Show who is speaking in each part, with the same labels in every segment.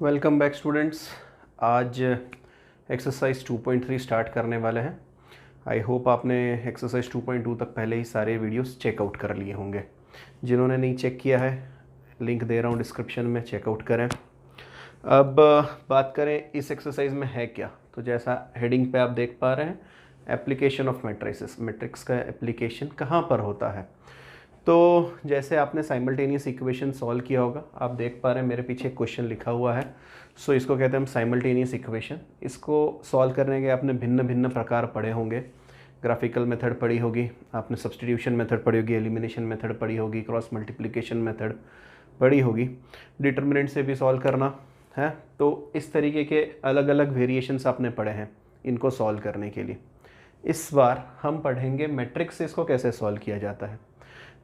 Speaker 1: Welcome back students. आज exercise 2.3 start करने वाले हैं। आई होप आपने एक्सरसाइज 2.2 तक पहले ही सारे वीडियोस चेकआउट कर लिए होंगे। जिन्होंने नहीं चेक किया है, लिंक दे रहा हूँ डिस्क्रिप्शन में, चेकआउट करें। अब बात करें इस एक्सरसाइज में है क्या। तो जैसा हेडिंग पे आप देख पा रहे हैं, एप्लीकेशन ऑफ मैट्रिसेस, मैट्रिक्स का एप्लीकेशन कहाँ पर होता है। तो जैसे आपने साइमल्टेनियस इक्वेशन सॉल्व किया होगा, आप देख पा रहे हैं मेरे पीछे क्वेश्चन लिखा हुआ है। सो इसको कहते हैं हम साइमल्टेनियस इक्वेशन। इसको सॉल्व करने के आपने भिन्न भिन्न प्रकार पढ़े होंगे। ग्राफिकल मेथड पढ़ी होगी, आपने सब्स्टिट्यूशन मेथड पढ़ी होगी, एलिमिनेशन मेथड पढ़ी होगी, क्रॉस मल्टीप्लिकेशन मेथड पढ़ी होगी, डिटर्मिनेंट से भी सॉल्व करना है। तो इस तरीके के अलग अलग वेरिएशंस आपने पढ़े हैं इनको सॉल्व करने के लिए। इस बार हम पढ़ेंगे मैट्रिक्स से इसको कैसे सॉल्व किया जाता है।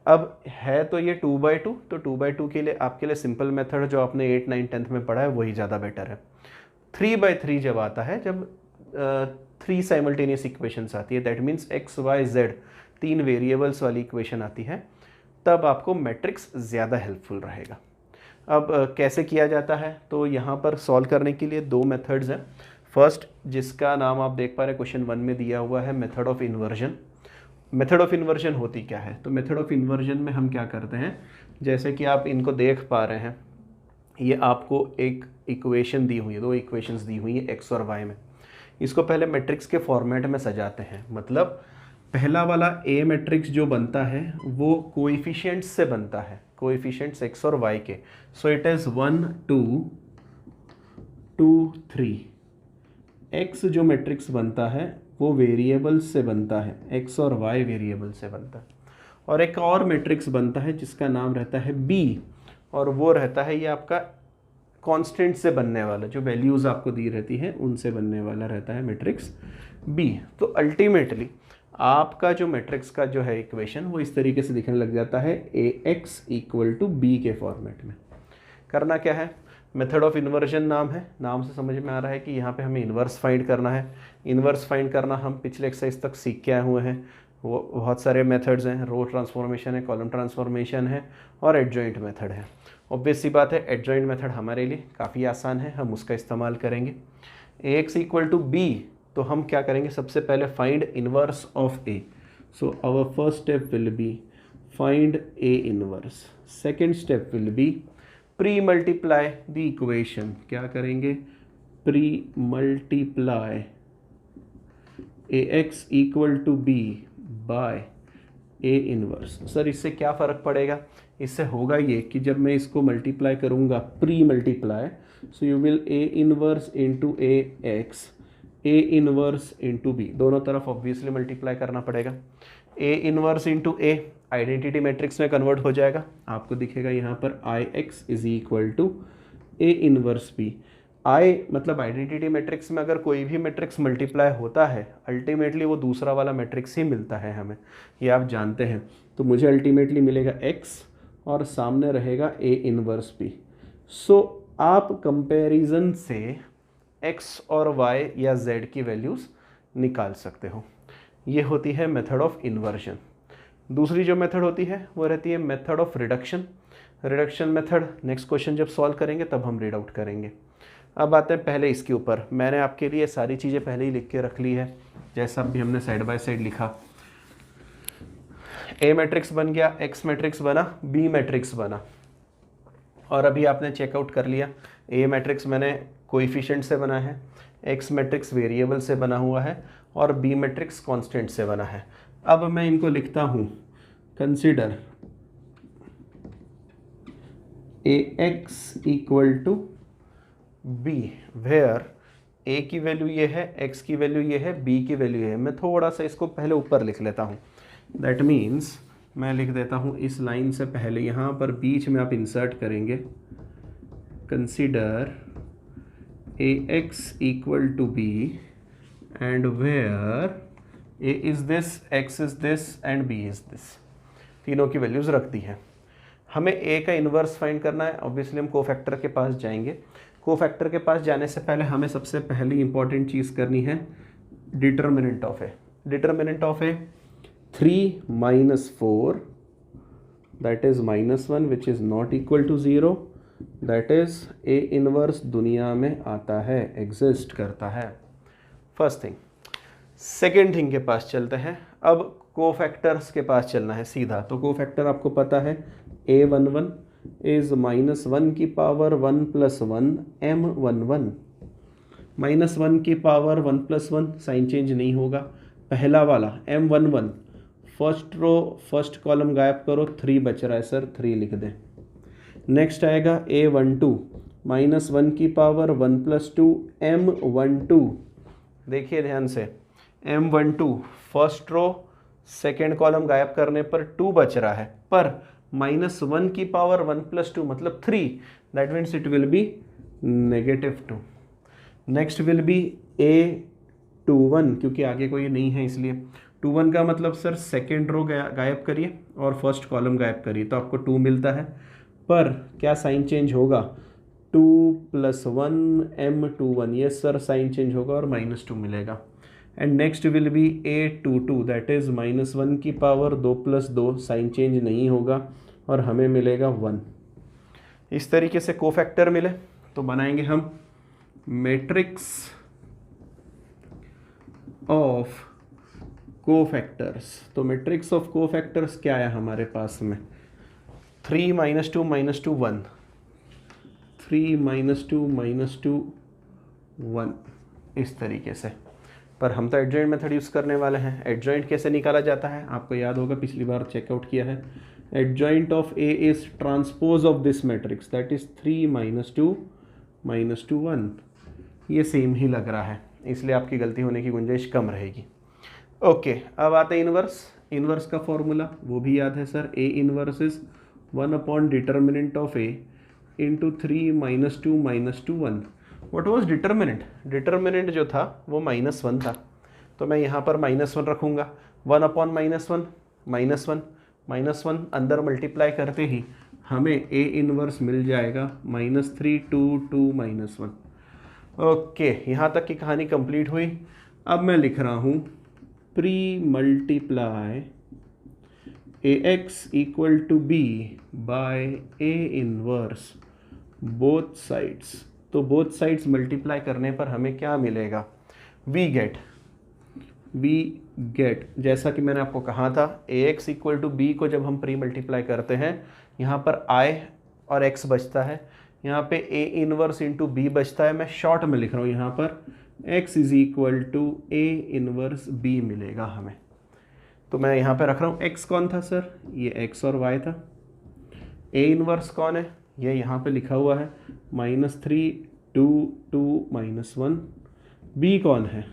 Speaker 1: अब है तो ये 2/2, तो 2/2 के लिए आपके लिए सिंपल मेथड जो आपने 8, 9, 10th में पढ़ा है वही ज़्यादा बेटर है। 3/3 जब आता है, जब 3 साइमल्टेनियस इक्वेशंस आती है, that means X Y Z 3 variables वाली इक्वेशन आती है, तब आपको मैट्रिक्स ज़्यादा हेल्पफुल रहेगा। अब कैसे किया जाता है, तो यहाँ पर सॉल्व करने के लिए 2 मेथड्स हैं। फर्स्ट, जिसका नाम आप देख पा रहे हैं क्वेश्चन 1 में दिया हुआ है, method of inversion. Method of inversion होती क्या है, तो मेथड ऑफ इन्वर्जन में हम क्या करते हैं, जैसे कि आप इनको देख पा रहे हैं, ये आपको एक इक्वेशन दी हुई है, 2 इक्वेशंस दी हुई है एक्स और वाई में। इसको पहले मैट्रिक्स के फॉर्मेट में सजाते हैं। मतलब पहला वाला ए मैट्रिक्स जो बनता है वो कोएफिशिएंट्स से बनता है, कोएफिशिएंट्स एक्स और वाई के। So it is 1 2 2 3। एक्स जो मैट्रिक्स बनता है वो वेरिएबल्स से बनता है, एक्स और वाई वेरिएबल से बनता है। और एक और मैट्रिक्स बनता है जिसका नाम रहता है बी, और वो रहता है ये आपका कांस्टेंट से बनने वाला, जो वैल्यूज़ आपको दी रहती है उनसे बनने वाला रहता है मैट्रिक्स बी। तो अल्टीमेटली आपका जो मैट्रिक्स का जो है इक्वेशन वो इस तरीके से दिखने लग जाता है, ए एक्स इक्वल टू बी के फॉर्मेट में। करना क्या है, मेथड ऑफ इन्वर्जन नाम है, नाम से समझ में आ रहा है कि यहाँ पे हमें इन्वर्स फाइंड करना है। इन्वर्स फाइंड करना हम पिछले एक्सरसाइज तक सीख के आए हुए हैं। वो बहुत सारे मेथड्स हैं, रो ट्रांसफॉर्मेशन है, कॉलम ट्रांसफॉर्मेशन है और एडजॉइंट मेथड है। ऑब्वियस सी बात है, एडजॉइंट मेथड हमारे लिए काफ़ी आसान है, हम उसका इस्तेमाल करेंगे। A X equal to B, तो हम क्या करेंगे, सबसे पहले find inverse of A. So our first step will be find A inverse. Second step will be pre multiply the equation. क्या करेंगे, pre multiply A X equal to B by A inverse. Sir इससे क्या फ़र्क पड़ेगा, इससे होगा ये कि जब मैं इसको मल्टीप्लाई करूँगा, pre multiply, so you will A inverse into A X, A inverse into B, दोनों तरफ ऑब्वियसली मल्टीप्लाई करना पड़ेगा। A inverse into A identity matrix में कन्वर्ट हो जाएगा, आपको दिखेगा यहाँ पर I X is equal to A inverse B. I मतलब आइडेंटिटी मैट्रिक्स में अगर कोई भी मैट्रिक्स मल्टीप्लाई होता है, अल्टीमेटली वो दूसरा वाला मैट्रिक्स ही मिलता है हमें, ये आप जानते हैं। तो मुझे अल्टीमेटली मिलेगा एक्स और सामने रहेगा ए इनवर्स बी। सो आप कंपैरिजन से एक्स और वाई या जेड की वैल्यूज़ निकाल सकते हो। ये होती है मेथड ऑफ इन्वर्जन। दूसरी जो मेथड होती है वो रहती है method of reduction. Reduction method next question जब सॉल्व करेंगे तब हम रीड आउट करेंगे। अब आते हैं पहले इसके ऊपर। मैंने आपके लिए सारी चीज़ें पहले ही लिख के रख ली है, जैसा भी हमने साइड बाय साइड लिखा। ए मैट्रिक्स बन गया, एक्स मैट्रिक्स बना, बी मैट्रिक्स बना, और अभी आपने चेकआउट कर लिया। ए मैट्रिक्स मैंने कोएफिशिएंट से बना है, एक्स मैट्रिक्स वेरिएबल से बना हुआ है और बी मैट्रिक्स कांस्टेंट से बना है। अब मैं इनको लिखता हूँ, consider A X equal to B, where A की वैल्यू ये है, एक्स की वैल्यू ये है, बी की वैल्यू ये है। मैं थोड़ा सा इसको पहले ऊपर लिख लेता हूँ। दैट मीन्स मैं लिख देता हूँ इस लाइन से पहले, यहाँ पर बीच में आप इंसर्ट करेंगे, consider A X equal to B and where A is this, X is this and B is this. तीनों की वैल्यूज़ रख दी हैं। हमें ए का इन्वर्स फाइंड करना है, ऑब्वियसली हम कोफैक्टर के पास जाएंगे। कोफैक्टर के पास जाने से पहले हमें सबसे पहली इंपॉर्टेंट चीज़ करनी है, determinant of A. Determinant of A 3 - 4 that is -1 which is not equal to 0 that is A inverse दुनिया में आता है, एग्जिस्ट करता है। First thing. सेकेंड थिंग के पास चलते हैं। अब कोफैक्टर्स के पास चलना है सीधा। तो कोफैक्टर आपको पता है A11 इज -1 की पावर 1 + 1 M11। -1 की पावर 1 + 1 साइन चेंज नहीं होगा। पहला वाला M11 first row first column गायब करो, 3 बच रहा है सर, 3 लिख दें। नेक्स्ट आएगा A12 -1 की पावर 1 + 2 M12। देखिए ध्यान से, M12 first row second column गायब करने पर 2 बच रहा है, पर -1 की पावर 1 + 2 मतलब 3, that means it will B -2। Next will B A21, क्योंकि आगे कोई नहीं है इसलिए 21 का मतलब सर सेकेंड रो गायब करिए और फर्स्ट कॉलम गायब करिए तो आपको 2 मिलता है, पर क्या साइन चेंज होगा, 2 + 1 M21, ये सर साइन चेंज होगा और -2 मिलेगा। And next will B A22, that is -1 की पावर 2 + 2, साइन चेंज नहीं होगा और हमें मिलेगा 1। इस तरीके से कोफैक्टर मिले तो बनाएंगे हम मैट्रिक्स ऑफ कोफैक्टर्स। तो मैट्रिक्स ऑफ कोफैक्टर्स क्या है हमारे पास में, 3 - 2 - 2 1, 3 - 2 - 2 1, इस तरीके से। पर हम तो एडजॉइंट मेथड यूज़ करने वाले हैं। एडजॉइंट कैसे निकाला जाता है आपको याद होगा, पिछली बार चेकआउट किया है। Adjoint of A is transpose of this matrix, that is 3 - 2 - 2 1। ये सेम ही लग रहा है, इसलिए आपकी गलती होने की गुंजाइश कम रहेगी। ओके, अब आते हैं इनवर्स। इनवर्स का फॉर्मूला वो भी याद है sir, A inverse is 1 determinant of A into 3 - 2 - 2 1। What was determinant? Determinant जो था वो -1 था, तो मैं यहाँ पर -1 रखूँगा। 1/-1 -1 अंदर मल्टीप्लाई करते ही हमें ए इनवर्स मिल जाएगा -3 2 2 -1। ओके, यहाँ तक की कहानी कंप्लीट हुई। अब मैं लिख रहा हूँ pre multiply AX = B by A inverse both sides. तो बोथ साइड्स मल्टीप्लाई करने पर हमें क्या मिलेगा, वी गेट जैसा कि मैंने आपको कहा था AX = B को जब हम प्री मल्टीप्लाई करते हैं यहाँ पर I और X बचता है, यहाँ पे A इनवर्स इंटू B बचता है। मैं शॉर्ट में लिख रहा हूँ यहाँ पर X = A इनवर्स B मिलेगा हमें। तो मैं यहाँ पे रख रहा हूँ X कौन था सर, ये X और Y था। A इनवर्स कौन है, ये यहाँ पे लिखा हुआ है -3 2 2 -1। B कौन है,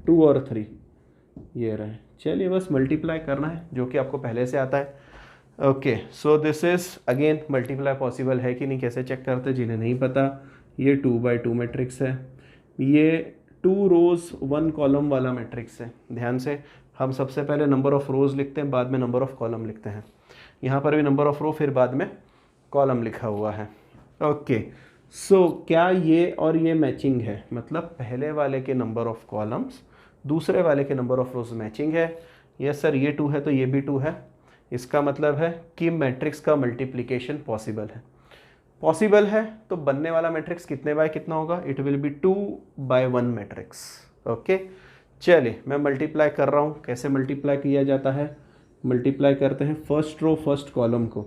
Speaker 1: 2 और 3, ये रहे। चलिए बस मल्टीप्लाई करना है जो कि आपको पहले से आता है। Okay, so this is again multiply possible है कि नहीं कैसे चेक करते, जिन्हें नहीं पता ये 2/2 मैट्रिक्स है, ये 2 रोज 1 कॉलम वाला मैट्रिक्स है। ध्यान से, हम सबसे पहले नंबर ऑफ रोज लिखते हैं, बाद में नंबर ऑफ कॉलम लिखते हैं। यहाँ पर भी नंबर ऑफ रो फिर बाद में कॉलम लिखा हुआ है। ओके, सो क्या ये और ये मैचिंग है, मतलब पहले वाले के नंबर ऑफ कॉलम्स दूसरे वाले के नंबर ऑफ रोज मैचिंग है। यस सर, ये 2 है तो ये भी 2 है। इसका मतलब है कि मैट्रिक्स का मल्टीप्लिकेशन पॉसिबल है। पॉसिबल है तो बनने वाला मैट्रिक्स कितने बाय कितना होगा, it will B 2/1 matrix. Okay, चलिए मैं मल्टीप्लाई कर रहा हूँ। कैसे मल्टीप्लाई किया जाता है, मल्टीप्लाई करते हैं फर्स्ट रो फर्स्ट कॉलम को,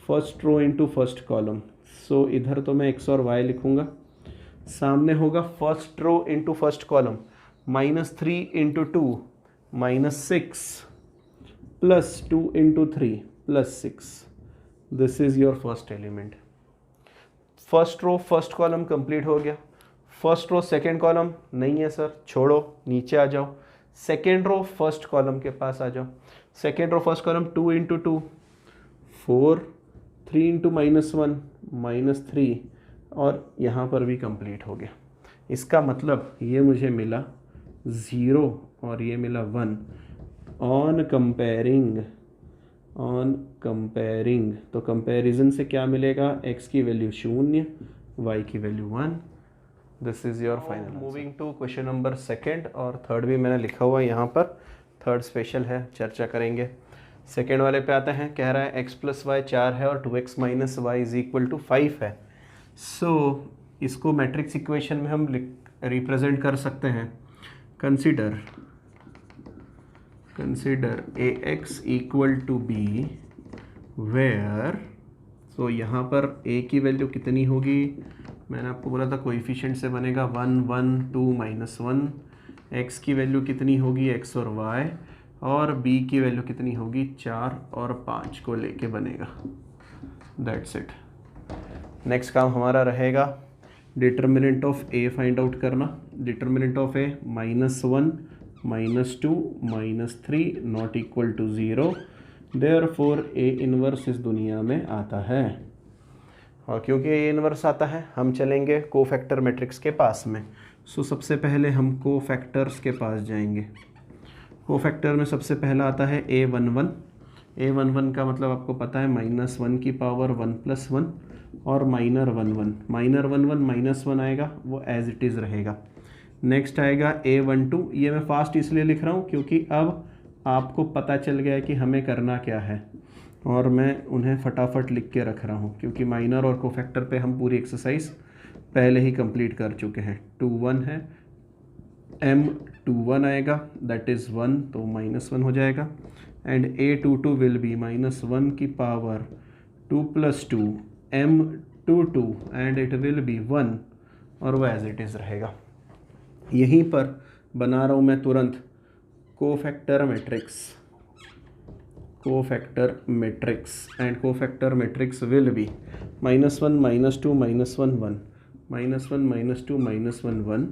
Speaker 1: first row into first column. So इधर तो मैं X और Y लिखूँगा, सामने होगा first row into first column -3 × 2 -6 + 2 × 3 +6। This is your first element. First row first column complete हो गया। फर्स्ट रो सेकेंड कॉलम नहीं है सर, छोड़ो, नीचे आ जाओ। सेकेंड रो फर्स्ट कॉलम के पास आ जाओ। सेकेंड रो फर्स्ट कॉलम 2 × 2 4, 3 × -1 -3, और यहाँ पर भी कंप्लीट हो गया। इसका मतलब ये मुझे मिला 0 और ये मिला 1 ऑन कंपेयरिंग। तो कंपैरिजन से क्या मिलेगा, x की वैल्यू 0, y की value 1। This is your final. Moving to question number second, और थर्ड भी मैंने लिखा हुआ है यहाँ पर, थर्ड स्पेशल है, चर्चा करेंगे। सेकेंड वाले पे आते हैं। कह रहा है x + y 4 है और 2x - y = 5 है, सो इसको मैट्रिक्स इक्वेशन में हम रिप्रेजेंट कर सकते हैं। Consider ax equal to B where, so यहाँ पर a की वैल्यू कितनी होगी, मैंने आपको बोला था कोएफिशिएंट से बनेगा 1 1 2 -1। x की वैल्यू कितनी होगी, x और y, और b की वैल्यू कितनी होगी, 4 और 5 को लेके बनेगा। That's it. नेक्स्ट काम हमारा रहेगा determinant of a find out करना। Determinant of a -1 -2 -3 not equal to 0, therefore a inverse इस दुनिया में आता है। और क्योंकि a इनवर्स आता है हम चलेंगे कोफैक्टर मैट्रिक्स के पास में। सो सबसे पहले हम कोफैक्टर्स के पास जाएंगे। कोफैक्टर में सबसे पहला आता है a11। a11 का मतलब आपको पता है -1 की पावर 1 + 1 और माइनर 11। माइनर 11 -1 आएगा, वो एज इट इज़ रहेगा। नेक्स्ट आएगा a12। ये मैं फास्ट इसलिए लिख रहा हूँ क्योंकि अब आपको पता चल गया है कि हमें करना क्या है, और मैं उन्हें फटाफट लिख के रख रहा हूँ क्योंकि माइनर और कोफैक्टर पे हम पूरी एक्सरसाइज पहले ही कंप्लीट कर चुके हैं। 21 है, m21 आएगा, दैट इज़ 1, तो -1 हो जाएगा। एंड a22 विल बी -1 की power 2 + 2 m22 and it will B 1, और वो एज इट इज़ रहेगा। यहीं पर बना रहा हूँ मैं तुरंत cofactor matrix. Cofactor matrix and cofactor matrix will be -1 -2 -1 1 -1 -2 -1 1।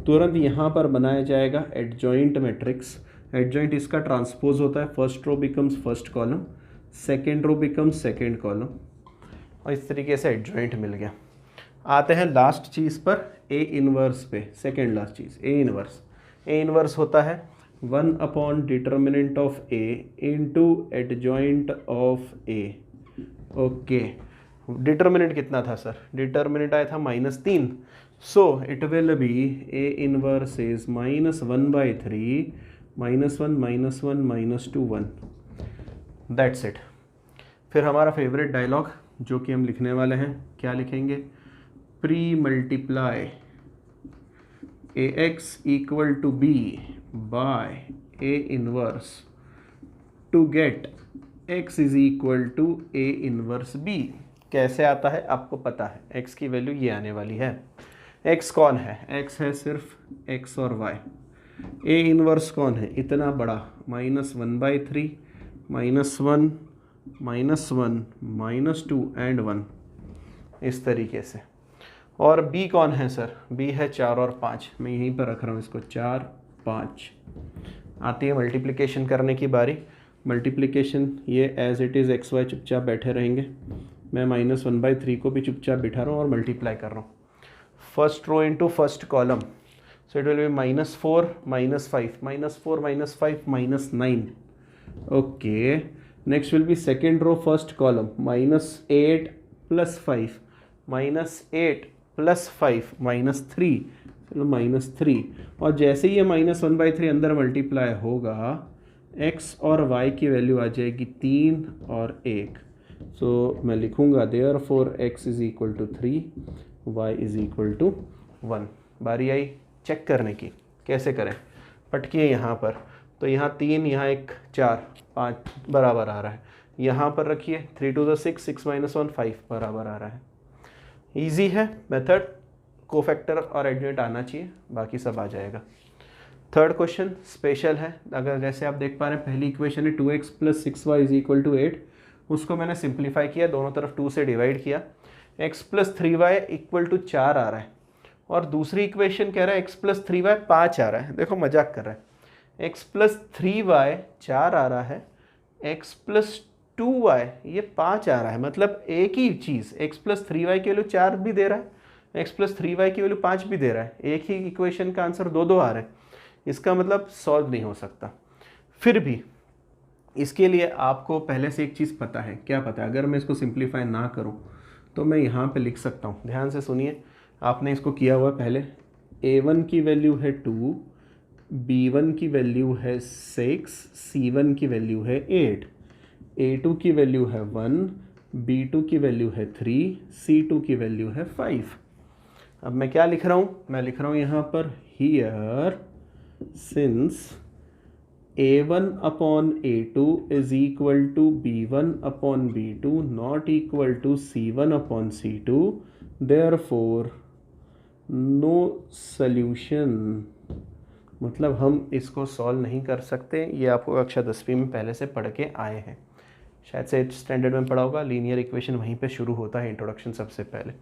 Speaker 1: तुरंत यहाँ पर बनाया जाएगा एडजॉइंट मैट्रिक्स। एडजॉइंट इसका ट्रांसपोज होता है, first row becomes first column, second row becomes second column, और इस तरीके से एडजॉइंट मिल गया। आते हैं लास्ट चीज़ पर, ए इनवर्स पे। Second last cheese A inverse. A inverse होता है 1 determinant of A into adjoint of A. Okay, determinant कितना था सर, डिटर्मिनेंट आया था -3, सो it will B A inverse is -1/3 -1 -1 -2 1। That's it. फिर हमारा फेवरेट डायलॉग जो कि हम लिखने वाले हैं, क्या लिखेंगे, pre multiply ax equal to b by a inverse to get x is equal to a inverse b। कैसे आता है आपको पता है, x की वैल्यू ये आने वाली है। x कौन है, x है सिर्फ x और y। a इनवर्स कौन है, इतना बड़ा, -1/3 -1 -1 -2 एंड 1, इस तरीके से। और b कौन है सर, b है 4 और 5, मैं यहीं पर रख रहा हूँ इसको, 4 5। आती है मल्टीप्लिकेशन करने की बारी। मल्टीप्लिकेशन ये as it is X Y चुपचाप बैठे रहेंगे, मैं -1/3 को भी चुपचाप बिठा रहा हूँ और मल्टीप्लाई कर रहा हूँ। First row into first column, so it will be -4 -5 -4 -5 -9। Okay, next will be second row first column, -8 + 5 -8 + 5 -3, चलो -3। और जैसे ही ये -1/3 अंदर मल्टीप्लाई होगा, x और y की वैल्यू आ जाएगी 3 और 1। सो मैं लिखूंगा therefore x is equal to 3, y is equal to 1। बारी आई चेक करने की, कैसे करें, पटकिए यहाँ पर, तो यहाँ 3, यहाँ एक 4 5 बराबर आ रहा है, यहाँ पर रखिए 3 to the 6 6 - 1 5 बराबर आ रहा है। ईजी है मेथड, कोफैक्टर और एडजॉइंट आना चाहिए, बाकी सब आ जाएगा। थर्ड क्वेश्चन स्पेशल है, अगर जैसे आप देख पा रहे हैं पहली इक्वेशन है 2x + 6y = 8, उसको मैंने सिंप्लीफाई किया, दोनों तरफ 2 से डिवाइड किया, x + 3y = 4 आ रहा है, और दूसरी इक्वेशन कह रहा है x + 3y 5 आ रहा है। देखो मजाक कर रहा है, x + 3y 4 आ रहा है, x + 2y ये 5 आ रहा है, मतलब एक ही चीज़ x + 3y की वैल्यू 4 भी दे रहा है, x + 3y की वैल्यू 5 भी दे रहा है, एक ही इक्वेशन का आंसर 2 आ रहा है, इसका मतलब सॉल्व नहीं हो सकता। फिर भी इसके लिए आपको पहले से एक चीज़ पता है, क्या पता है, अगर मैं इसको सिंप्लीफाई ना करूं तो मैं यहाँ पे लिख सकता हूँ, ध्यान से सुनिए, आपने इसको किया हुआ पहले। a1 की वैल्यू है 2, b1 की वैल्यू है 6, c1 की वैल्यू है 8, a2 की वैल्यू है 1, B2 की वैल्यू है 3, C2 की वैल्यू है 5। अब मैं क्या लिख रहा हूँ, मैं लिख रहा हूँ यहाँ पर here since A1 upon A2 is equal to B1 upon B2 not equal to C1 upon C2, therefore no solution। मतलब हम इसको सॉल्व नहीं कर सकते। ये आपको कक्षा 10वीं में पहले से पढ़ के आए हैं, शायद से 8th स्टैंडर्ड में पढ़ा होगा। लीनियर इक्वेशन वहीं पे शुरू होता है, इंट्रोडक्शन सबसे पहले।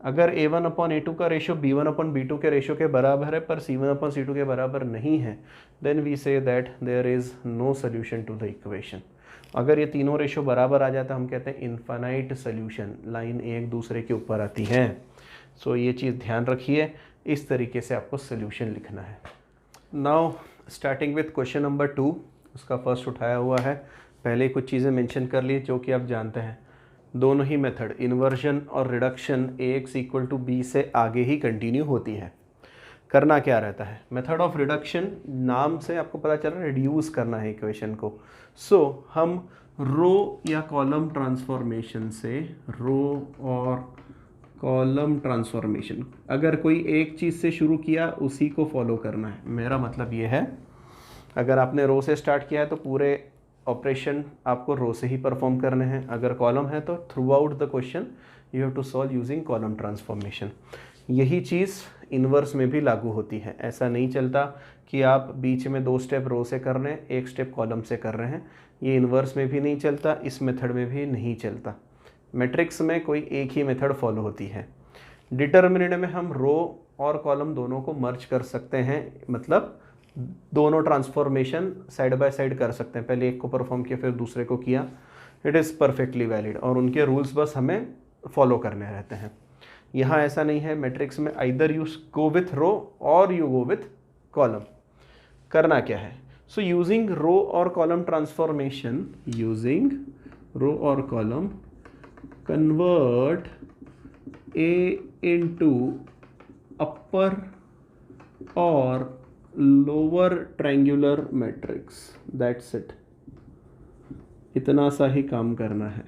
Speaker 1: अगर A1 अपॉन A2 का रेशो B1 अपॉन B2 के रेशो के बराबर है पर C1 अपॉन C2 के बराबर नहीं है, then we say that there is no solution to the equation. अगर ये तीनों रेशो बराबर आ जाता है, हम कहते हैं इनफाइनाइट सोल्यूशन, लाइन एक दूसरे के ऊपर आती हैं। सो ये चीज़ ध्यान रखिए, इस तरीके से आपको सोल्यूशन लिखना है। Now starting with question number 2, उसका फर्स्ट उठाया हुआ है। पहले कुछ चीज़ें मेंशन कर ली जो कि आप जानते हैं। दोनों ही मेथड इन्वर्जन और reduction Ax equal to B से आगे ही कंटिन्यू होती है। करना क्या रहता है, मेथड ऑफ रिडक्शन नाम से आपको पता चल रहा है रिड्यूस करना है इक्वेशन को। हम रो या कॉलम ट्रांसफॉर्मेशन से, रो और कॉलम ट्रांसफॉर्मेशन, अगर कोई एक चीज़ से शुरू किया उसी को फॉलो करना है। मेरा मतलब ये है, अगर आपने रो से स्टार्ट किया है तो पूरे ऑपरेशन आपको रो से ही परफॉर्म करने हैं। अगर कॉलम है तो throughout the question you have to solve using column transformation. यही चीज़ इन्वर्स में भी लागू होती है। ऐसा नहीं चलता कि आप बीच में 2 स्टेप रो से कर रहे हैं, 1 स्टेप कॉलम से कर रहे हैं। ये इन्वर्स में भी नहीं चलता, इस मेथड में भी नहीं चलता। मैट्रिक्स में कोई एक ही मेथड फॉलो होती है। डिटर्मिनेंट में हम रो और कॉलम दोनों को मर्ज कर सकते हैं, मतलब दोनों ट्रांसफॉर्मेशन साइड बाय साइड कर सकते हैं। पहले एक को परफॉर्म किया फिर दूसरे को किया, इट इज़ परफेक्टली वैलिड, और उनके रूल्स बस हमें फॉलो करने रहते हैं। यहाँ ऐसा नहीं है। मैट्रिक्स में आइदर यू गो विथ रो और यू गो विथ कॉलम। करना क्या है, सो यूजिंग रो और कॉलम ट्रांसफॉर्मेशन, यूजिंग रो और column, convert A into upper or lower triangular matrix, that's it। इतना सा ही काम करना है,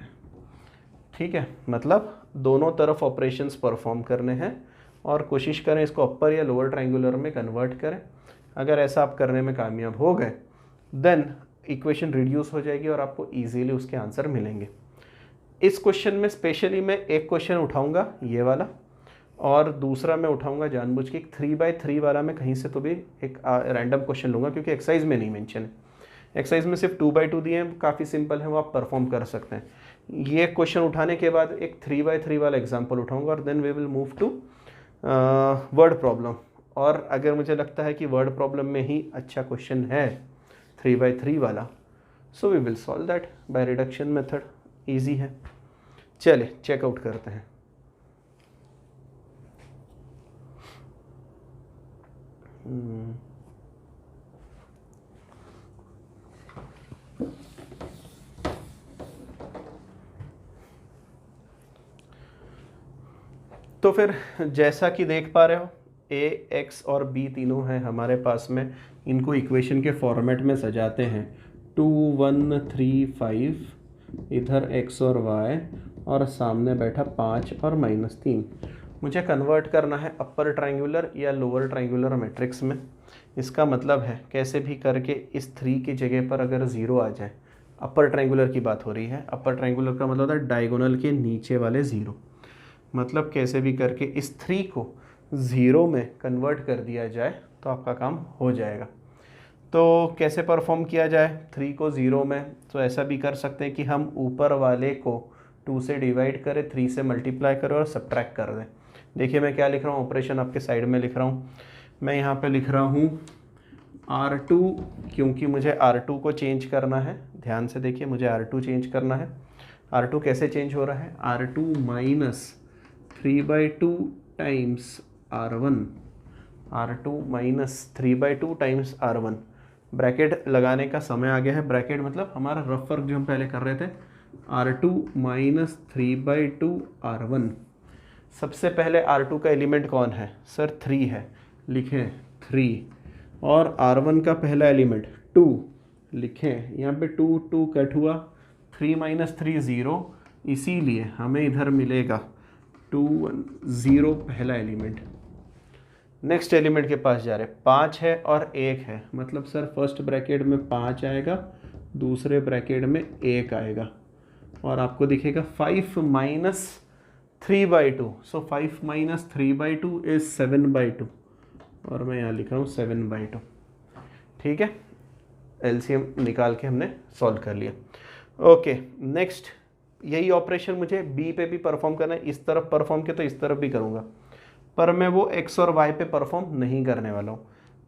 Speaker 1: ठीक है। मतलब दोनों तरफ ऑपरेशंस परफॉर्म करने हैं और कोशिश करें इसको अपर या लोअर ट्रायंगुलर में कन्वर्ट करें। अगर ऐसा आप करने में कामयाब हो गए देन इक्वेशन रिड्यूस हो जाएगी और आपको इजीली उसके आंसर मिलेंगे। इस क्वेश्चन में स्पेशली मैं एक क्वेश्चन उठाऊंगा ये वाला, और दूसरा मैं उठाऊंगा जानबूझ के 3x3 वाला। मैं कहीं से तो भी एक रैंडम क्वेश्चन लूँगा क्योंकि एक्सरसाइज में नहीं मेंशन है। एक्सरसाइज में सिर्फ 2x2 दिए हैं, काफ़ी सिंपल है, वो आप परफॉर्म कर सकते हैं। ये क्वेश्चन उठाने के बाद एक 3x3 वाला एग्जाम्पल उठाऊंगा और then we will move to word problem. और अगर मुझे लगता है कि वर्ड प्रॉब्लम में ही अच्छा क्वेश्चन है 3x3 वाला, so we will solve that by reduction method. Easy है, चले चेकआउट करते हैं। तो फिर जैसा कि देख पा रहे हो ए, एक्स और बी तीनों हैं हमारे पास में। इनको इक्वेशन के फॉर्मेट में सजाते हैं 2 1 3 5, इधर x और y, और सामने बैठा 5 और -3। मुझे कन्वर्ट करना है अपर ट्रायंगुलर या लोअर ट्रायंगुलर मैट्रिक्स में। इसका मतलब है कैसे भी करके इस 3 की जगह पर अगर 0 आ जाए, अपर ट्रायंगुलर की बात हो रही है। अपर ट्रायंगुलर का मतलब होता है डायगोनल के नीचे वाले 0। मतलब कैसे भी करके इस 3 को 0 में कन्वर्ट कर दिया जाए तो आपका काम हो जाएगा। तो कैसे परफॉर्म किया जाए 3 को 0 में? तो ऐसा भी कर सकते हैं कि हम ऊपर वाले को 2 से डिवाइड करें, 3 से मल्टीप्लाई करें और सब्ट्रैक्ट कर दें। देखिए मैं क्या लिख रहा हूँ, ऑपरेशन आपके साइड में लिख रहा हूँ। मैं यहाँ पे लिख रहा हूँ R2, क्योंकि मुझे R2 को चेंज करना है। ध्यान से देखिए, मुझे R2 चेंज करना है। R2 कैसे चेंज हो रहा है? R2 minus 3/2 times R1, R2 minus 3/2 times R1। Bracket लगाने का समय आ गया है। ब्रैकेट मतलब हमारा रफ वर्क जो हम पहले कर रहे थे, R2 माइनस 3/2 R1। सबसे पहले R2 का एलिमेंट कौन है सर? 3 है, लिखें 3। और R1 का पहला एलिमेंट 2, लिखें यहाँ पे 2 2 कट हुआ, 3 माइनस 3 0, इसीलिए हमें इधर मिलेगा 2 1 0 पहला एलिमेंट। नेक्स्ट एलिमेंट के पास जा रहे, 5 है और 1 है, मतलब सर फर्स्ट ब्रैकेट में 5 आएगा, दूसरे ब्रैकेट में 1 आएगा, और आपको दिखेगा 5 माइनस 3/2। सो 5 माइनस 3/2 इज 7/2, और मैं यहाँ लिख रहा हूँ 7/2। ठीक है, एलसीएम निकाल के हमने सॉल्व कर लिया। ओके, नेक्स्ट यही ऑपरेशन मुझे बी पे भी परफॉर्म करना है। इस तरफ परफॉर्म किया तो इस तरफ भी करूँगा, पर मैं वो एक्स और वाई पे परफॉर्म नहीं करने वाला हूँ,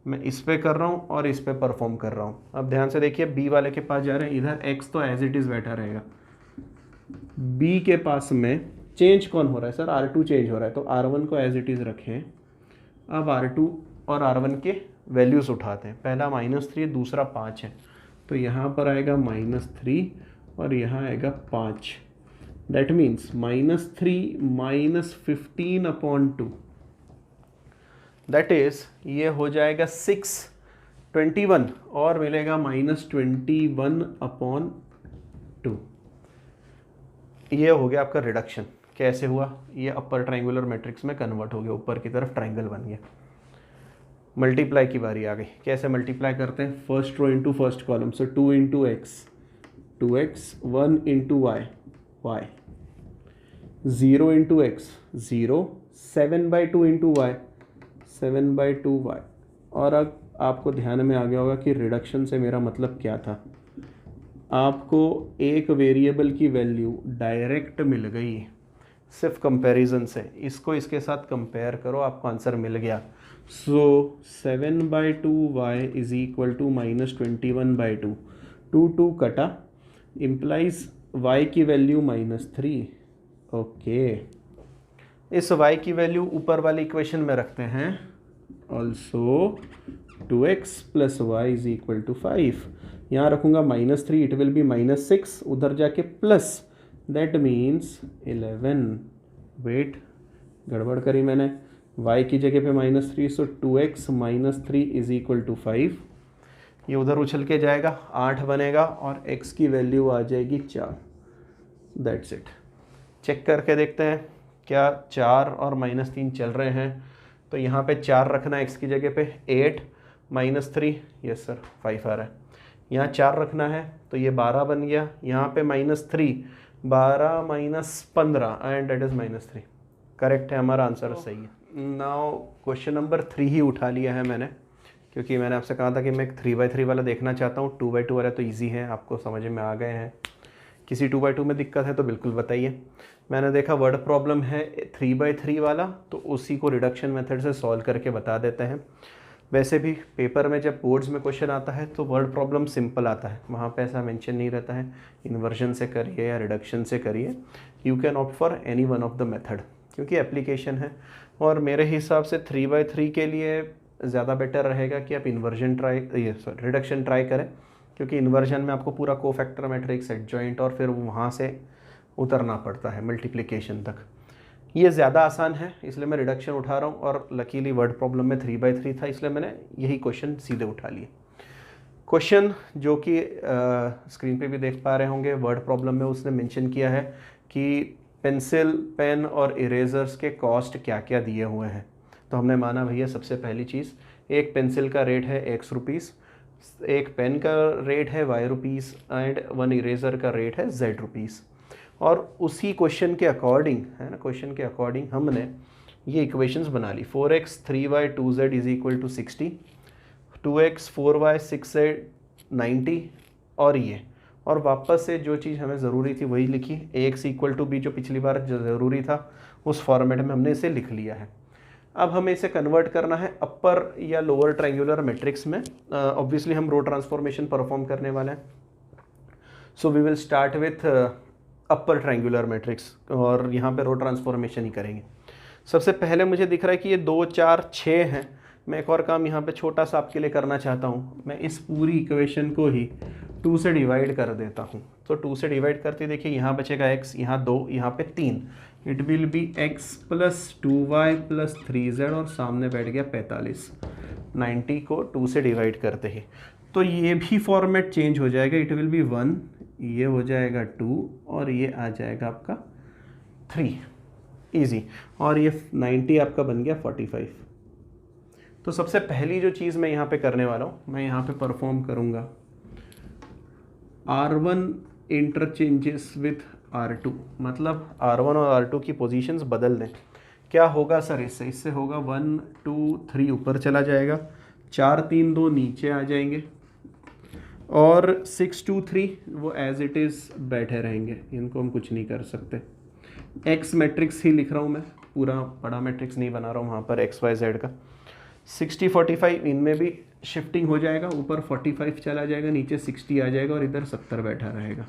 Speaker 1: मैं इस पे कर रहा हूँ और इस पे परफॉर्म कर रहा हूँ। अब ध्यान से देखिए, बी वाले के पास जा रहे हैं, इधर एक्स तो एज इट इज़ बैठा रहेगा, बी के पास में चेंज कौन हो रहा है सर, R2 चेंज हो रहा है, तो R1 को एज इट इज़ रखें। अब R2 और R1 के वैल्यूज़ उठाते हैं, पहला -3, दूसरा 5 है, तो यहाँ पर आएगा -3 और यहाँ आएगा 5। That means -3 minus 15/2, that is ये हो जाएगा 6/21 और मिलेगा -21/2। ये हो गया आपका रिडक्शन। कैसे हुआ, ये अपर ट्रायंगुलर मैट्रिक्स में कन्वर्ट हो गया, ऊपर की तरफ ट्रायंगल बन गया। मल्टीप्लाई की बारी आ गई, कैसे मल्टीप्लाई करते हैं, first row into first column, so 2 into x 2x, 1 into y y, 0 into x 0, 7/2 into y 7/2 y. और अब आपको ध्यान में आ गया होगा कि रिडक्शन से मेरा मतलब क्या था, आपको एक वेरिएबल की वैल्यू डायरेक्ट मिल गई सिर्फ कंपैरिजन से, इसको इसके साथ कंपेयर करो, आपको आंसर मिल गया। सो 7/2y इज इक्वल टू -21/2, 2 कटा, इम्प्लाइज y की वैल्यू -3। ओके, इस y की वैल्यू ऊपर वाली इक्वेशन में रखते हैं, also 2x plus y is equal to 5, यहाँ रखूँगा -3, इट विल बी -6, उधर जाके प्लस, दैट मीन्स 11। वेट, गड़बड़ करी मैंने, y की जगह पे -3, so 2x minus 3 is equal to 5, ये उधर उछल के जाएगा, 8 बनेगा और x की वैल्यू आ जाएगी 4। That's it. चेक करके देखते हैं क्या 4 और -3 चल रहे हैं, तो यहाँ पे 4 रखना है x की जगह पे, 8 -3, यस सर 5 आ रहा है, यहाँ 4 रखना है तो ये 12 बन गया, यहाँ पे -3, 12 -15 एंड डेट इज़ -3। करेक्ट है, हमारा आंसर सही है। नाउ क्वेश्चन नंबर 3 ही उठा लिया है मैंने, क्योंकि मैंने आपसे कहा था कि मैं 3/3 वाला देखना चाहता हूँ। 2/2 वाला तो इजी है, आपको समझ में आ गए हैं। किसी 2/2 में दिक्कत है तो बिल्कुल बताइए। मैंने देखा वर्ड प्रॉब्लम है 3/3 वाला, तो उसी को रिडक्शन मेथड से सॉल्व करके बता देते हैं। वैसे भी पेपर में जब बोर्ड्स में क्वेश्चन आता है तो वर्ड प्रॉब्लम सिंपल आता है, वहाँ पे ऐसा मेंशन नहीं रहता है इन्वर्जन से करिए या रिडक्शन से करिए। You can opt for any one of the method, क्योंकि एप्लीकेशन है। और मेरे हिसाब से 3/3 के लिए ज़्यादा बेटर रहेगा कि आप रिडक्शन ट्राई करें, क्योंकि इन्वर्जन में आपको पूरा कोफैक्टर मैट्रिक्स, एडजॉइंट और फिर वहाँ से उतरना पड़ता है मल्टीप्लिकेशन तक। ये ज़्यादा आसान है, इसलिए मैं रिडक्शन उठा रहा हूँ, और लकीली वर्ड प्रॉब्लम में 3/3 था, इसलिए मैंने यही क्वेश्चन सीधे उठा लिए। क्वेश्चन जो कि स्क्रीन पे भी देख पा रहे होंगे, वर्ड प्रॉब्लम में उसने मेंशन किया है कि पेंसिल, पेन और इरेजर्स के कॉस्ट क्या क्या दिए हुए हैं। तो हमने माना भैया सबसे पहली चीज़, एक पेंसिल का रेट है X रुपीज़, एक पेन का रेट है Y रुपीज़ एंड 1 इरेज़र का रेट है Z रुपीज़। और उसी क्वेश्चन के अकॉर्डिंग, है ना, क्वेश्चन के अकॉर्डिंग हमने ये इक्वेशंस बना ली। 4x 3y 2z is equal to 60, 2x 4y 6z 90, और ये, और वापस से जो चीज़ हमें ज़रूरी थी वही लिखी, ax इक्वल टू b, जो पिछली बार जो ज़रूरी था उस फॉर्मेट में हमने इसे लिख लिया है। अब हमें इसे कन्वर्ट करना है अपर या लोअर ट्रायंगुलर मैट्रिक्स में। ऑब्वियसली हम रो ट्रांसफॉर्मेशन परफॉर्म करने वाले हैं, so we will start with upper triangular matrix, और यहाँ पे रो ट्रांसफॉर्मेशन ही करेंगे। सबसे पहले मुझे दिख रहा है कि ये 2 4 6 हैं। मैं एक और काम यहाँ पे छोटा सा आपके लिए करना चाहता हूँ, मैं इस पूरी इक्वेशन को ही 2 से डिवाइड कर देता हूँ। तो 2 से डिवाइड करते देखिए, यहाँ बचेगा x, यहाँ 2, यहाँ पे 3, it will B x plus 2y plus 3z, और सामने बैठ गया 45। 90 को 2 से डिवाइड करते ही तो ये भी फॉर्मेट चेंज हो जाएगा, इट विल बी 1, ये हो जाएगा 2 और ये आ जाएगा आपका 3, इजी। और ये 90 आपका बन गया 45। तो सबसे पहली जो चीज़ मैं यहाँ पे करने वाला हूँ, मैं यहाँ पे परफॉर्म करूँगा R1 इंटरचेंजेस विथ R2, मतलब R1 और R2 की पोजीशंस बदल दें। क्या होगा सर इससे? इससे होगा 1 2 3 ऊपर चला जाएगा, 4 3 2 नीचे आ जाएंगे, और 6 2 3 वो एज इट इज़ बैठे रहेंगे, इनको हम कुछ नहीं कर सकते। एक्स मैट्रिक्स ही लिख रहा हूँ मैं, पूरा बड़ा मैट्रिक्स नहीं बना रहा हूँ वहाँ पर एक्स वाई जेड का। 60 45 इनमें भी शिफ्टिंग हो जाएगा, ऊपर 45 चला जाएगा, नीचे 60 आ जाएगा और इधर 70 बैठा रहेगा।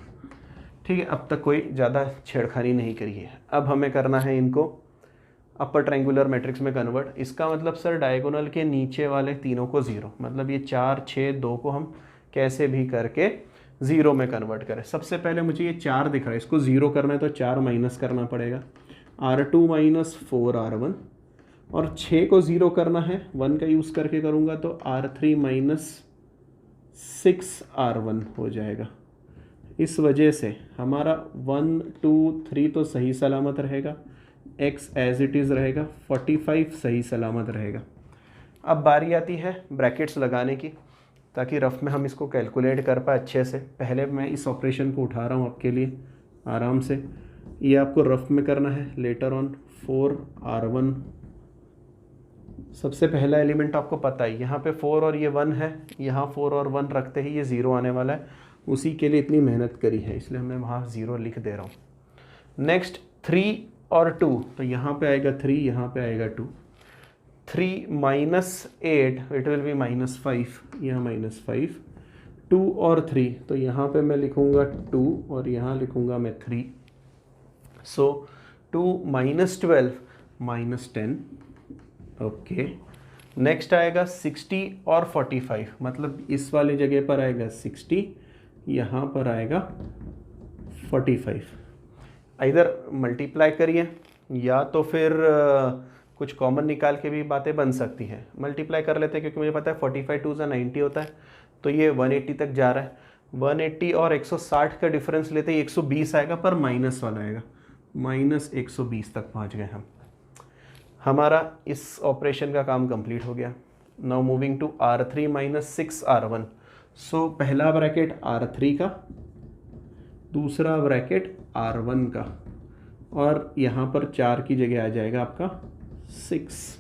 Speaker 1: ठीक है, अब तक कोई ज़्यादा छेड़खानी नहीं करी है। अब हमें करना है इनको अपर ट्रायंगुलर मैट्रिक्स में कन्वर्ट। इसका मतलब सर डायगोनल के नीचे वाले तीनों को 0, मतलब ये 4 6 2 को हम कैसे भी करके 0 में कन्वर्ट करें। सबसे पहले मुझे ये 4 दिख रहा है, इसको 0 करना है तो 4 माइनस करना पड़ेगा, R2 माइनस 4R1, और 6 को 0 करना है 1 का यूज़ करके करूँगा तो R3 माइनस 6R1 हो जाएगा। इस वजह से हमारा 1 2 3 तो सही सलामत रहेगा, x एज इट इज़ रहेगा, 45 सही सलामत रहेगा। अब बारी आती है ब्रैकेट्स लगाने की, ताकि रफ में हम इसको कैलकुलेट कर पाए अच्छे से। पहले मैं इस ऑपरेशन को उठा रहा हूँ आपके लिए आराम से, ये आपको रफ में करना है लेटर ऑन। 4R1, सबसे पहला एलिमेंट आपको पता है, यहाँ पे 4 और ये 1 है, यहाँ 4 और 1 रखते ही ये 0 आने वाला है, उसी के लिए इतनी मेहनत करी है, इसलिए मैं वहाँ 0 लिख दे रहा हूँ। नेक्स्ट 3 और 2, तो यहाँ पे आएगा 3, यहाँ पे आएगा 2। 3 minus 8 it will B minus 5, यहाँ माइनस 5। 2 और 3, तो यहाँ पे मैं लिखूँगा 2 और यहाँ लिखूँगा मैं 3। सो 2 माइनस 12 माइनस 10। ओके, नेक्स्ट आएगा 60 और 45, मतलब इस वाली जगह पर आएगा 60, यहाँ पर आएगा 45। इधर मल्टीप्लाई करिए या तो फिर कुछ कॉमन निकाल के भी बातें बन सकती हैं। मल्टीप्लाई कर लेते हैं क्योंकि मुझे पता है 45 2 90 होता है, तो ये 180 तक जा रहा है। 180 और 160 का डिफरेंस लेते ही 120 आएगा, पर माइनस वाला आएगा, माइनस 120 तक पहुंच गए हम। हमारा इस ऑपरेशन का काम कंप्लीट हो गया। Now moving to R3 minus 6R1। सो पहला ब्रैकेट R3 का, दूसरा ब्रैकेट R1 का, और यहाँ पर 4 की जगह आ जाएगा आपका 6।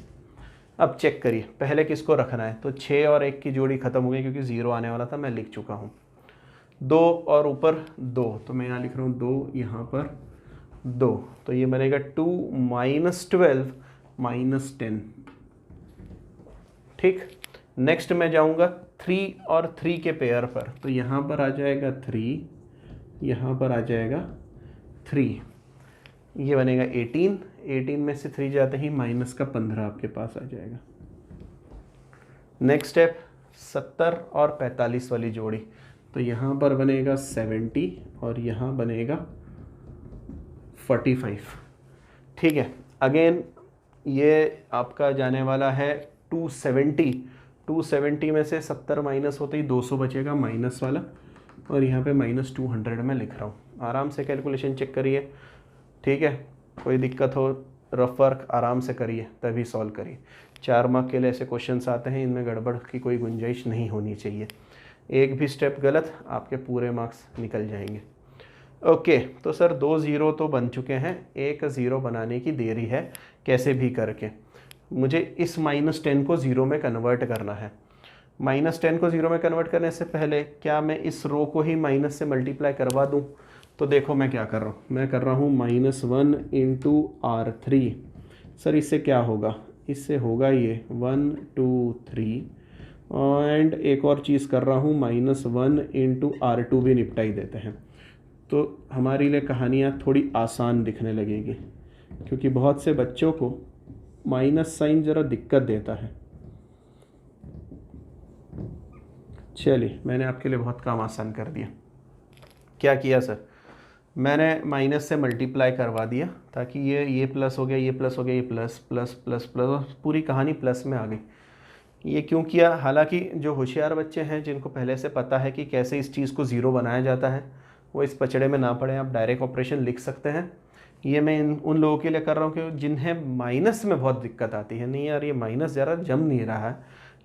Speaker 1: अब चेक करिए पहले किसको रखना है, तो 6 और 1 की जोड़ी खत्म हो गई क्योंकि 0 आने वाला था, मैं लिख चुका हूँ। 2 और ऊपर 2, तो मैं यहाँ लिख रहा हूँ 2, यहाँ पर 2, तो ये बनेगा 2 माइनस 12 माइनस 10। ठीक, नेक्स्ट मैं जाऊँगा 3 और 3 के पेयर पर, तो यहाँ पर आ जाएगा 3, यहाँ पर आ जाएगा 3, ये बनेगा 18। 18 में से 3 जाते ही माइनस का 15 आपके पास आ जाएगा। नेक्स्ट स्टेप 70 और 45 वाली जोड़ी, तो यहाँ पर बनेगा 70 और यहाँ बनेगा 45। ठीक है, अगेन ये आपका जाने वाला है 270। 270 में से 70 माइनस होते ही 200 बचेगा माइनस वाला, और यहाँ पे माइनस 200 में लिख रहा हूँ। आराम से कैलकुलेशन चेक करिए, ठीक है, कोई दिक्कत हो रफ वर्क आराम से करिए तभी सॉल्व करिए। 4 मार्क के लिए ऐसे क्वेश्चंस आते हैं, इनमें गड़बड़ की कोई गुंजाइश नहीं होनी चाहिए। एक भी स्टेप गलत आपके पूरे मार्क्स निकल जाएंगे। ओके, तो सर 2 0 तो बन चुके हैं, एक 0 बनाने की देरी है, कैसे भी करके मुझे इस -10 को 0 में कन्वर्ट करना है। -10 को 0 में कन्वर्ट करने से पहले क्या मैं इस रो को ही माइनस से मल्टीप्लाई करवा दूं? तो देखो मैं क्या कर रहा हूँ, मैं कर रहा हूँ -1 इंटू R3। सर इससे क्या होगा, इससे होगा ये 1 2 3, एंड एक और चीज़ कर रहा हूँ -1 इंटू R2 भी निपटा ही देते हैं, तो हमारी लिए कहानियाँ थोड़ी आसान दिखने लगेगी, क्योंकि बहुत से बच्चों को माइनस साइन ज़रा दिक्कत देता है। चलिए, मैंने आपके लिए बहुत काम आसान कर दिया। क्या किया सर, मैंने माइनस से मल्टीप्लाई करवा दिया ताकि ये प्लस हो गया, ये प्लस हो गया, ये प्लस प्लस प्लस प्लस, पूरी कहानी प्लस में आ गई। ये क्यों किया, हालांकि जो होशियार बच्चे हैं जिनको पहले से पता है कि कैसे इस चीज़ को 0 बनाया जाता है, वो इस पचड़े में ना पड़े, आप डायरेक्ट ऑपरेशन लिख सकते हैं। ये मैं उन लोगों के लिए कर रहा हूँ कि जिन्हें माइनस में बहुत दिक्कत आती है, नहीं यार ये माइनस ज़रा जम नहीं रहा है,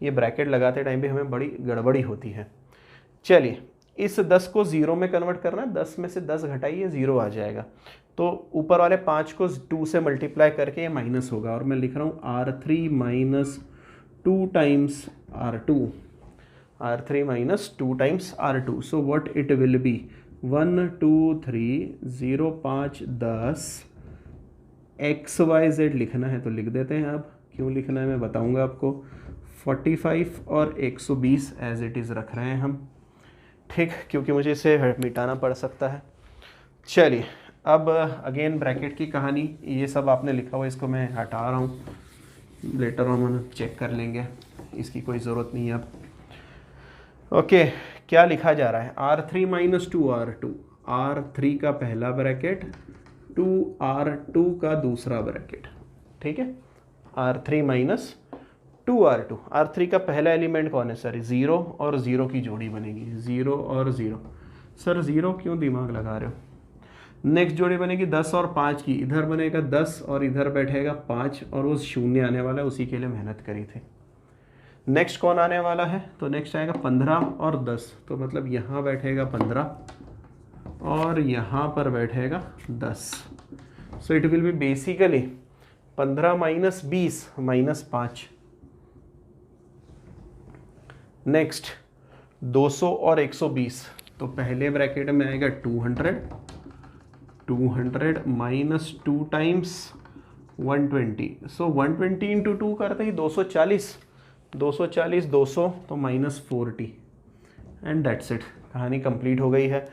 Speaker 1: ये ब्रैकेट लगाते टाइम भी हमें बड़ी गड़बड़ी होती है। चलिए, इस 10 को 0 में कन्वर्ट करना है, 10 में से 10 घटाइए 0 आ जाएगा। तो ऊपर वाले 5 को 2 से मल्टीप्लाई करके ये माइनस होगा, और मैं लिख रहा हूँ R3 minus 2 times R2, R3 minus 2 times R2। So what it will B 1 2 3 0 5 10 XYZ लिखना है तो लिख देते हैं। अब क्यों लिखना है मैं बताऊंगा आपको। 45 और 120 एज इट इज़ रख रहे हैं हम, ठीक, क्योंकि मुझे इसे मिटाना पड़ सकता है। चलिए, अब अगेन ब्रैकेट की कहानी, ये सब आपने लिखा हुआ, इसको मैं हटा रहा हूँ, लेटर हम चेक कर लेंगे, इसकी कोई ज़रूरत नहीं है अब। ओके, क्या लिखा जा रहा है, R3 माइनस 2R2, R3 का पहला ब्रैकेट 2R2 का दूसरा ब्रैकेट, ठीक है। R3 माइनस 2R2, R3 का पहला एलिमेंट कौन है सर, 0 और 0 की जोड़ी बनेगी, 0 और 0। सर 0 क्यों दिमाग लगा रहे हो। नेक्स्ट जोड़ी बनेगी 10 और 5 की, इधर बनेगा 10 और इधर बैठेगा 5, और वो शून्य आने वाला है, उसी के लिए मेहनत करी थी। नेक्स्ट कौन आने वाला है, तो नेक्स्ट आएगा 15 और 10, तो मतलब यहाँ बैठेगा 15 और यहाँ पर बैठेगा 10। सो it will B basically 15 minus 20 minus 5। Next 200 और 120, तो पहले ब्रैकेट में आएगा 200 माइनस 2 टाइम्स 120। सो 120 इंटू 2 करते ही 240, 200 तो माइनस 40, एंड दैट्स इट, कहानी कंप्लीट हो गई है।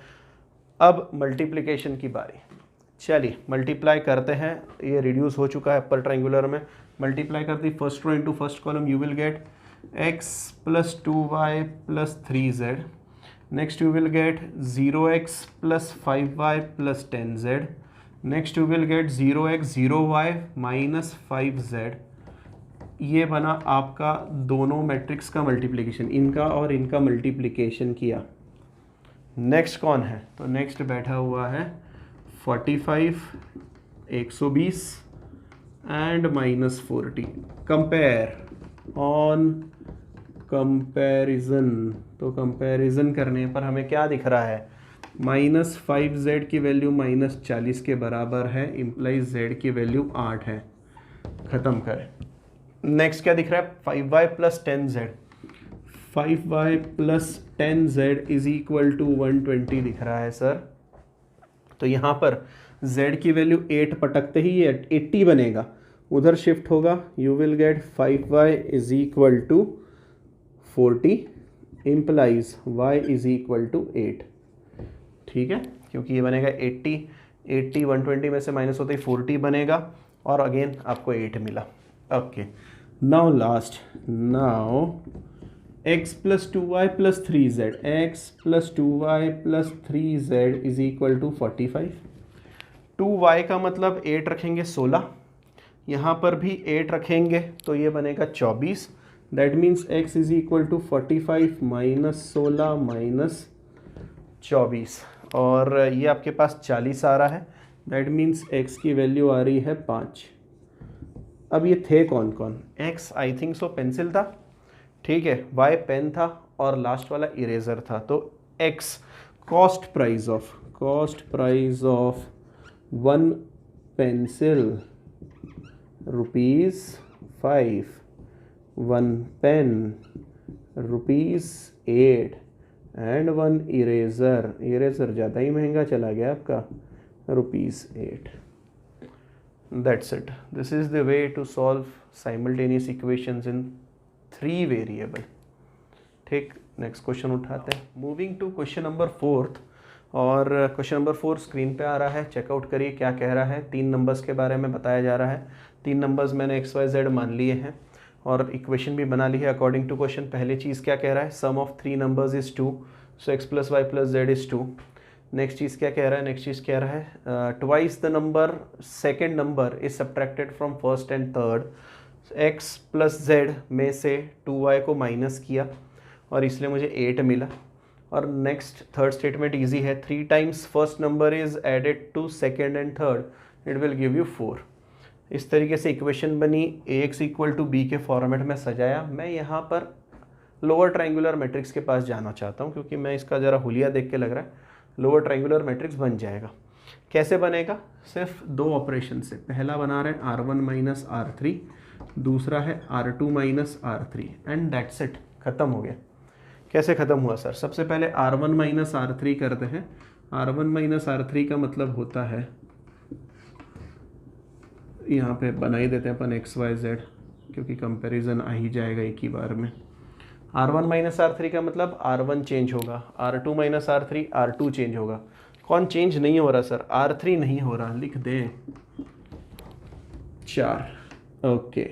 Speaker 1: अब मल्टीप्लिकेशन की बारी। चलिए मल्टीप्लाई करते हैं, ये रिड्यूस हो चुका है अपर ट्रायंगुलर में। मल्टीप्लाई करते ही first row into first column, you will get x plus 2y plus 3z. Next you will get 0x plus 5y plus 10z. Next you will get 0x 0y minus 5z. ये बना आपका दोनों matrix का multiplication, इनका और इनका multiplication किया। Next कौन है, तो नेक्स्ट बैठा हुआ है 45, 120 and minus 40। Compare on comparison, तो कंपैरिजन करने पर हमें क्या दिख रहा है, माइनस 5z की वैल्यू माइनस 40 के बराबर है, इम्प्लाइज z की वैल्यू 8 है। ख़त्म करें। नेक्स्ट क्या दिख रहा है, 5y plus 10z, 5y plus 10z is equal to 120 दिख रहा है सर। तो यहाँ पर z की वैल्यू 8 पटकते ही ये 80 बनेगा, उधर शिफ्ट होगा, you will get 5y is equal to 40 implies y is equal to 8, ठीक है, क्योंकि ये बनेगा 80, 120 में से माइनस होते ही 40 बनेगा, और अगेन आपको 8 मिला। Okay, now last, now x plus 2y plus 3z, x plus 2y plus 3z is equal to 45। 2y का मतलब 8 रखेंगे 16, यहाँ पर भी 8 रखेंगे तो ये बनेगा 24। That means x is equal to 45 minus 16 minus 24, और ये आपके पास 40 आ रहा है। दैट मीन्स x की वैल्यू आ रही है 5। अब ये थे कौन कौन, x I think so pencil था, ठीक है, y पेन था, और लास्ट वाला इरेजर था। तो x cost price of 1 pencil ₹5, 1 pen ₹8 and 1 eraser, ज़्यादा ही महंगा चला गया आपका, ₹8। That's it. This is the way to solve simultaneous equations in 3 variable. ठीक, नेक्स्ट क्वेश्चन उठाते हैं। मूविंग टू क्वेश्चन नंबर 4, और क्वेश्चन नंबर 4 स्क्रीन पे आ रहा है, चेकआउट करिए क्या कह रहा है। 3 नंबर्स के बारे में बताया जा रहा है। 3 नंबर्स मैंने XYZ मान लिए हैं और इक्वेशन भी बना ली है अकॉर्डिंग टू क्वेश्चन। पहली चीज़ क्या कह रहा है, sum of 3 numbers is 2, so x plus Y plus z is 2। Next चीज़ क्या कह रहा है, नेक्स्ट चीज़ कह रहा है twice the number second number is subtracted from first and third. x plus z में से 2y को माइनस किया और इसलिए मुझे 8 मिला, और नेक्स्ट थर्ड स्टेटमेंट इजी है, 3 times first number is added to second and third it will give you 4। इस तरीके से इक्वेशन बनी, ax इक्वल टू बी के फॉर्मेट में सजाया। मैं यहाँ पर लोअर ट्रायंगुलर मैट्रिक्स के पास जाना चाहता हूँ क्योंकि मैं इसका ज़रा हुलिया देख के लग रहा है लोअर ट्रायंगुलर मैट्रिक्स बन जाएगा। कैसे बनेगा? सिर्फ 2 ऑपरेशन से। पहला बना रहे हैं R1 माइनस R3, दूसरा है R2 minus R3 and that's it, ख़त्म हो गया। कैसे ख़त्म हुआ सर? सबसे पहले R1 माइनस R3 करते हैं। R1 माइनस R3 का मतलब होता है, यहाँ पे बना ही देते हैं अपन XYZ क्योंकि कंपैरिजन आ ही जाएगा एक ही बार में। R1 माइनस R3 का मतलब R1 चेंज होगा, R2 minus R3 R2 change होगा। कौन चेंज नहीं हो रहा सर? R3 नहीं हो रहा, लिख दें 4। ओके,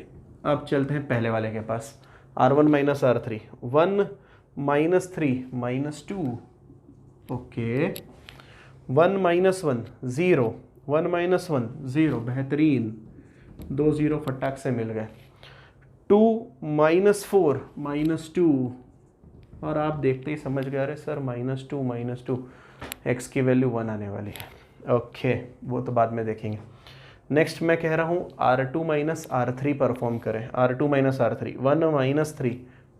Speaker 1: अब चलते हैं पहले वाले के पास। R1 minus R3, 1 minus 3 minus 2, okay. 1 minus 1 0, 1 minus 1 0, बेहतरीन, 2 0 फटाक से मिल गए। 2 माइनस 4 माइनस 2, और आप देखते ही समझ गए, अरे सर माइनस टू x की वैल्यू 1 आने वाली है। ओके, वो तो बाद में देखेंगे। नेक्स्ट मैं कह रहा हूँ R2 माइनस R3 परफॉर्म करें। R2 minus R3, 1 minus 3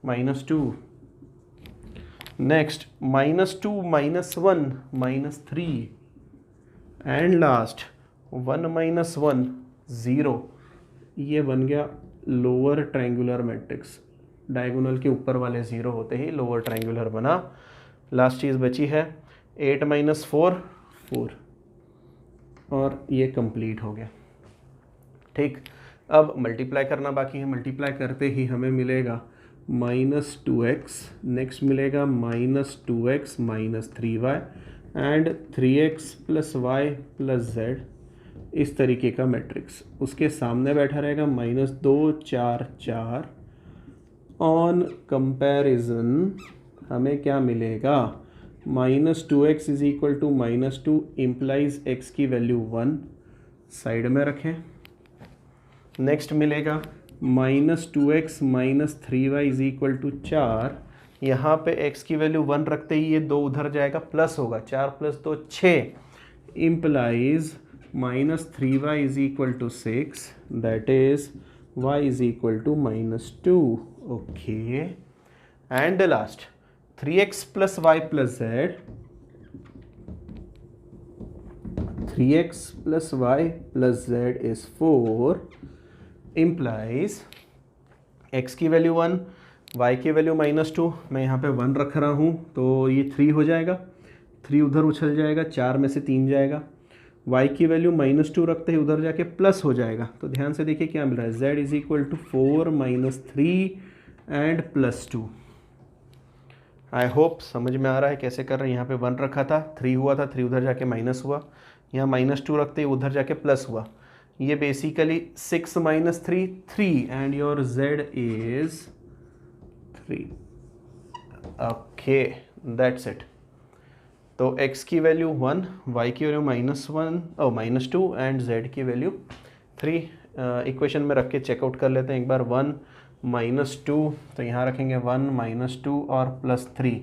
Speaker 1: minus 2, next minus 2 minus 1 minus 3 and last 1 minus 1 0। ये बन गया लोअर ट्रायंगुलर मैट्रिक्स। डायगोनल के ऊपर वाले 0 होते ही लोअर ट्रायंगुलर बना। लास्ट चीज़ बची है 8 माइनस 4 4, और ये कंप्लीट हो गया। ठीक, अब मल्टीप्लाई करना बाकी है। मल्टीप्लाई करते ही हमें मिलेगा माइनस 2x, नेक्स्ट मिलेगा minus 2x minus 3y and 3x plus Y plus z, इस तरीके का मैट्रिक्स। उसके सामने बैठा रहेगा माइनस 2 4 4। ऑन कंपैरिजन हमें क्या मिलेगा? Minus 2x is equal to minus 2 implies x की वैल्यू 1, साइड में रखें। नेक्स्ट मिलेगा minus 2x minus 3y is equal to 4। यहाँ पे x की वैल्यू 1 रखते ही ये 2 उधर जाएगा, प्लस होगा, 4 plus 2 6 implies minus 3y is equal to 6, that is y is equal to minus 2। Okay, and last 3x plus Y plus z, 3x plus Y plus z is 4 implies x की value 1, y की value minus 2। मैं यहाँ पे 1 रख रहा हूँ तो ये 3 हो जाएगा, 3 उधर उछल जाएगा, 4 में से 3 जाएगा। y की वैल्यू माइनस 2 रखते ही उधर जाके प्लस हो जाएगा। तो ध्यान से देखिए क्या मिल रहा है, z is equal to 4 minus 3 and plus 2। I hope समझ में आ रहा है कैसे कर रहे हैं। यहाँ पे 1 रखा था, 3 हुआ था, 3 उधर जाके माइनस हुआ, यहाँ माइनस 2 रखते ही उधर जाके प्लस हुआ। ये basically 6 minus 3 3 and your z is 3। Okay, that's it. तो x की वैल्यू 1, y की वैल्यू माइनस 1 और माइनस 2 एंड z की वैल्यू 3। इक्वेशन में रख के चेकआउट कर लेते हैं एक बार। 1 माइनस 2, तो यहाँ रखेंगे 1 माइनस 2 और प्लस 3।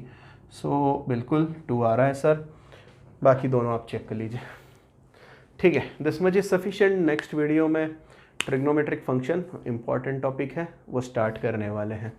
Speaker 1: सो बिल्कुल 2 आ रहा है सर, बाकी दोनों आप चेक कर लीजिए। ठीक है, this much is sufficient. Next video में ट्रिग्नोमेट्रिक फंक्शन इंपॉर्टेंट टॉपिक है, वो स्टार्ट करने वाले हैं।